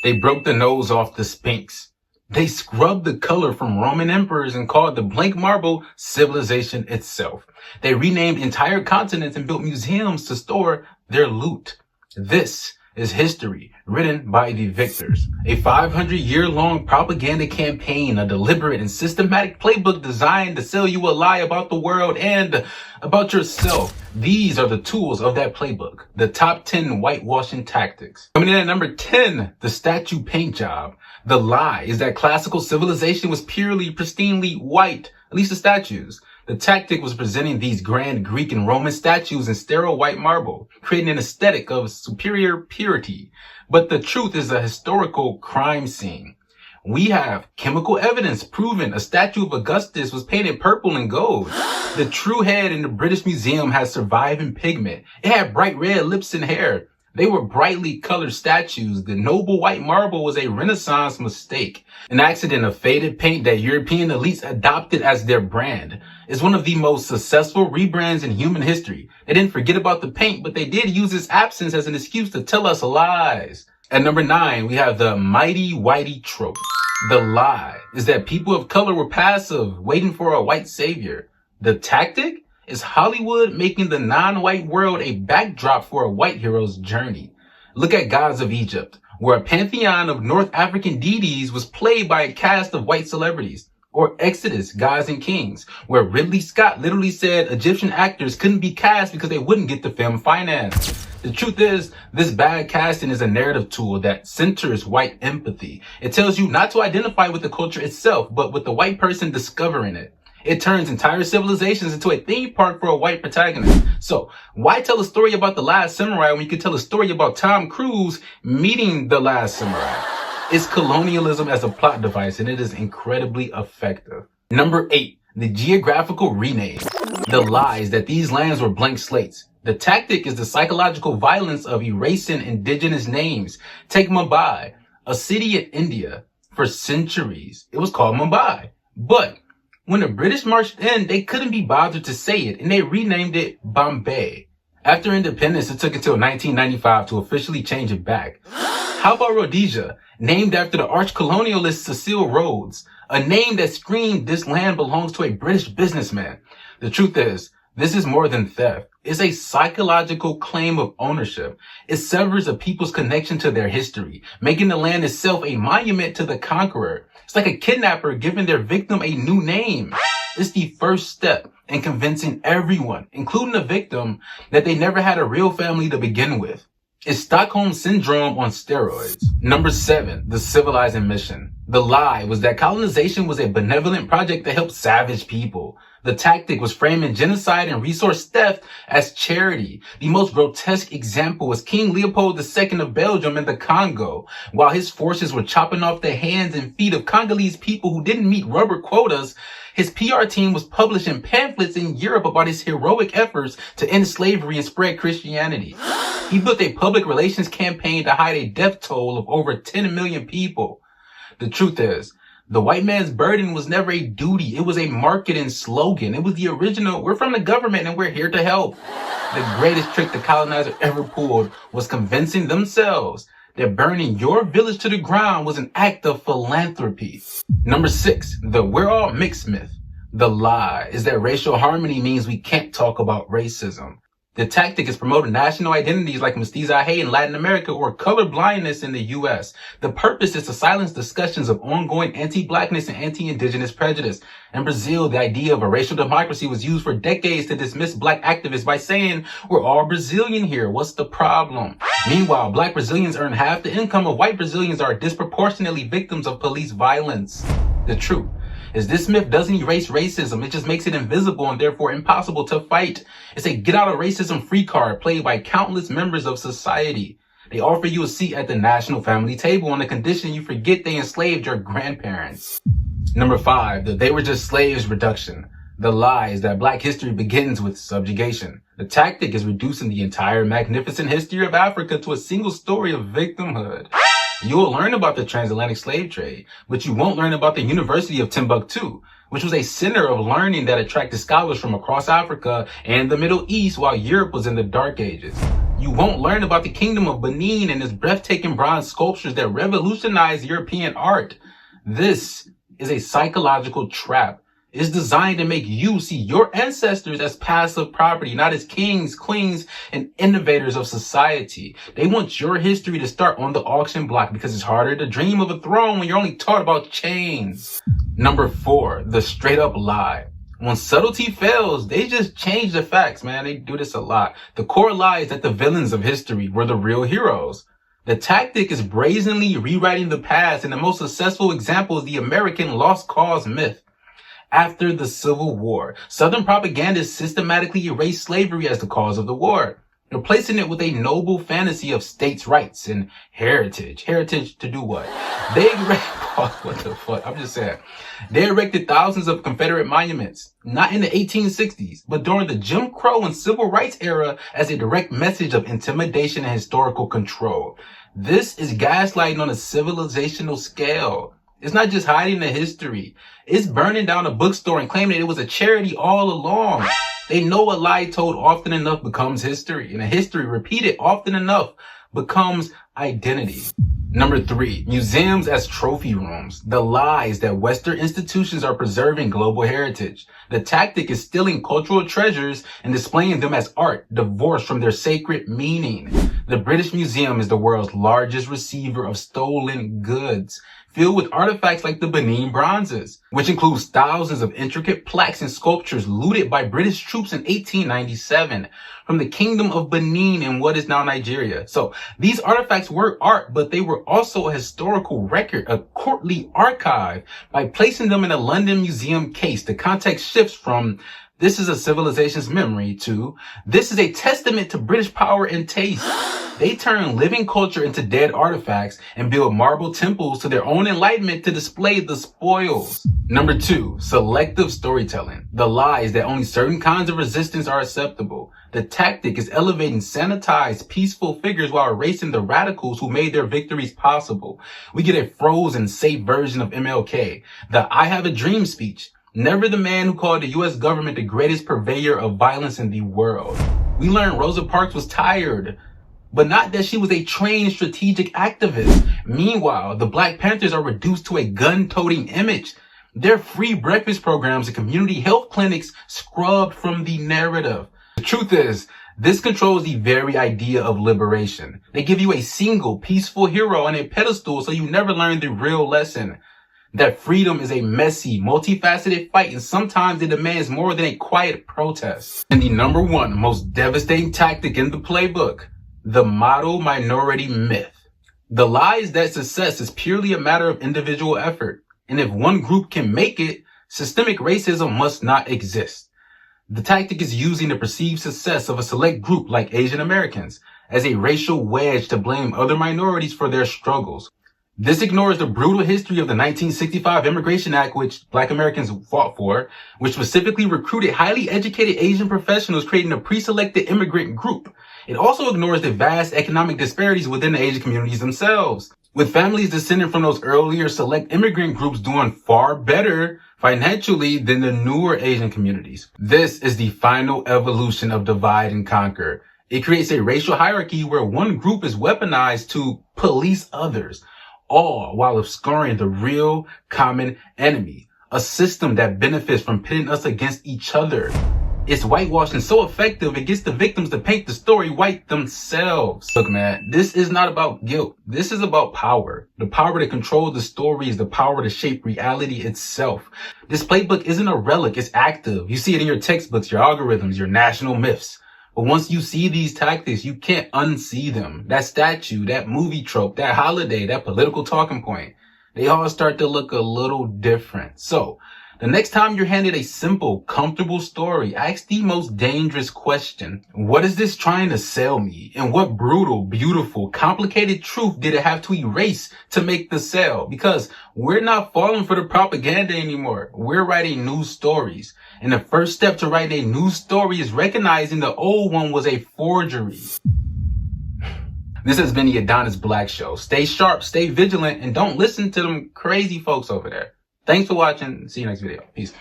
They broke the nose off the Sphinx. They scrubbed the color from Roman emperors and called the blank marble civilization itself. They renamed entire continents and built museums to store their loot. This is history written by the victors. A 500-year-long propaganda campaign, a deliberate and systematic playbook designed to sell you a lie about the world and about yourself. These are the tools of that playbook. The top 10 whitewashing tactics. Coming in at number 10, the statue paint job. The lie is that classical civilization was purely, pristinely white, at least the statues. The tactic was presenting these grand Greek and Roman statues in sterile white marble, creating an aesthetic of superior purity. But the truth is a historical crime scene. We have chemical evidence proving a statue of Augustus was painted purple and gold. The true head in the British Museum has surviving pigment. It had bright red lips and hair. They were brightly colored statues. The noble white marble was a Renaissance mistake, an accident of faded paint that European elites adopted as their brand. It's one of the most successful rebrands in human history. They didn't forget about the paint, but they did use its absence as an excuse to tell us lies. At number 9, we have the mighty Whitey trope. The lie is that people of color were passive, waiting for a white savior. The tactic is Hollywood making the non-white world a backdrop for a white hero's journey. Look at Gods of Egypt, where a pantheon of North African deities was played by a cast of white celebrities. Or Exodus, Gods and Kings, where Ridley Scott literally said Egyptian actors couldn't be cast because they wouldn't get the film financed. The truth is, this bad casting is a narrative tool that centers white empathy. It tells you not to identify with the culture itself, but with the white person discovering it. It turns entire civilizations into a theme park for a white protagonist. So, why tell a story about The Last Samurai when you could tell a story about Tom Cruise meeting The Last Samurai? It's colonialism as a plot device, and it is incredibly effective. Number 8, the geographical rename. The lie is that these lands were blank slates. The tactic is the psychological violence of erasing indigenous names. Take Mumbai, a city in India. For centuries, it was called Mumbai. But when the British marched in, they couldn't be bothered to say it, and they renamed it Bombay. After independence, it took until 1995 to officially change it back. How about Rhodesia, named after the arch-colonialist Cecil Rhodes, a name that screamed this land belongs to a British businessman? The truth is, this is more than theft. It's a psychological claim of ownership. It severs a people's connection to their history, making the land itself a monument to the conqueror. It's like a kidnapper giving their victim a new name. It's the first step in convincing everyone, including the victim, that they never had a real family to begin with. It's Stockholm Syndrome on steroids. Number 7, the Civilizing mission. The lie was that colonization was a benevolent project to help savage people. The tactic was framing genocide and resource theft as charity. The most grotesque example was King Leopold II of Belgium in the Congo. While his forces were chopping off the hands and feet of Congolese people who didn't meet rubber quotas, his PR team was publishing pamphlets in Europe about his heroic efforts to end slavery and spread Christianity. He built a public relations campaign to hide a death toll of over 10 million people. The truth is, the white man's burden was never a duty. It was a marketing slogan. It was the original, we're from the government and we're here to help. The greatest trick the colonizer ever pulled was convincing themselves that burning your village to the ground was an act of philanthropy. Number 6, the we're all mixed myth. The lie is that racial harmony means we can't talk about racism. The tactic is promoting national identities like mestizaje in Latin America or color blindness in the U.S. The purpose is to silence discussions of ongoing anti-blackness and anti-indigenous prejudice. In Brazil, the idea of a racial democracy was used for decades to dismiss black activists by saying, we're all Brazilian here, what's the problem? Meanwhile, black Brazilians earn half the income of white Brazilians, are disproportionately victims of police violence. The truth is this myth doesn't erase racism, it just makes it invisible and therefore impossible to fight. It's a get out of racism free card played by countless members of society. They offer you a seat at the national family table on the condition you forget they enslaved your grandparents. Number 5, the they were just slaves reduction. The lie is that black history begins with subjugation. The tactic is reducing the entire magnificent history of Africa to a single story of victimhood. You'll learn about the transatlantic slave trade, but you won't learn about the University of Timbuktu, which was a center of learning that attracted scholars from across Africa and the Middle East while Europe was in the Dark Ages. You won't learn about the Kingdom of Benin and its breathtaking bronze sculptures that revolutionized European art. This is a psychological trap. It's designed to make you see your ancestors as passive property, not as kings, queens, and innovators of society. They want your history to start on the auction block because it's harder to dream of a throne when you're only taught about chains. Number 4, the straight up lie. When subtlety fails, they just change the facts, man. They do this a lot. The core lie is that the villains of history were the real heroes. The tactic is brazenly rewriting the past, and the most successful example is the American lost cause myth. After the Civil War, Southern propagandists systematically erased slavery as the cause of the war, replacing it with a noble fantasy of states' rights and heritage. Heritage to do what? What the fuck? I'm just saying. They erected thousands of Confederate monuments, not in the 1860s, but during the Jim Crow and Civil Rights era as a direct message of intimidation and historical control. This is gaslighting on a civilizational scale. It's not just hiding the history. It's burning down a bookstore and claiming that it was a charity all along. They know a lie told often enough becomes history, and a history repeated often enough becomes identity. Number 3, museums as trophy rooms. The lies that Western institutions are preserving global heritage. The tactic is stealing cultural treasures and displaying them as art, divorced from their sacred meaning. The British Museum is the world's largest receiver of stolen goods, filled with artifacts like the Benin bronzes, which includes thousands of intricate plaques and sculptures looted by British troops in 1897 from the Kingdom of Benin in what is now Nigeria. So these artifacts were art, but they were also a historical record, a courtly archive. By placing them in a London museum case, the context shifts from this is a civilization's memory to this is a testament to British power and taste. They turn living culture into dead artifacts and build marble temples to their own enlightenment to display the spoils. Number 2, selective storytelling. The lie is that only certain kinds of resistance are acceptable. The tactic is elevating sanitized, peaceful figures while erasing the radicals who made their victories possible. We get a frozen, safe version of MLK, the I have a dream speech. Never the man who called the U.S. government the greatest purveyor of violence in the world. We learned Rosa Parks was tired, but not that she was a trained strategic activist. Meanwhile, the Black Panthers are reduced to a gun-toting image. Their free breakfast programs and community health clinics scrubbed from the narrative. The truth is, this controls the very idea of liberation. They give you a single peaceful hero on a pedestal so you never learn the real lesson. That freedom is a messy, multifaceted fight, and sometimes it demands more than a quiet protest. And the number 1 most devastating tactic in the playbook, the model minority myth. The lie is that success is purely a matter of individual effort, and if one group can make it, systemic racism must not exist. The tactic is using the perceived success of a select group like Asian Americans as a racial wedge to blame other minorities for their struggles. This ignores the brutal history of the 1965 Immigration Act, which Black Americans fought for, which specifically recruited highly educated Asian professionals, creating a pre-selected immigrant group. It also ignores the vast economic disparities within the Asian communities themselves, with families descending from those earlier select immigrant groups doing far better financially than the newer Asian communities. This is the final evolution of divide and conquer. It creates a racial hierarchy where one group is weaponized to police others, all while obscuring the real common enemy, a system that benefits from pitting us against each other. It's whitewashing so effective it gets the victims to paint the story white themselves. Look, man, this is not about guilt. This is about power. The power to control the stories, the power to shape reality itself. This playbook isn't a relic, it's active. You see it in your textbooks, your algorithms, your national myths. But once you see these tactics, you can't unsee them. That statue, that movie trope, that holiday, that political talking point, they all start to look a little different. So, the next time you're handed a simple, comfortable story, ask the most dangerous question. What is this trying to sell me? And what brutal, beautiful, complicated truth did it have to erase to make the sale? Because we're not falling for the propaganda anymore. We're writing new stories. And the first step to writing a new story is recognizing the old one was a forgery. This has been the Adonis Black Show. Stay sharp, stay vigilant, and don't listen to them crazy folks over there. Thanks for watching. See you next video. Peace.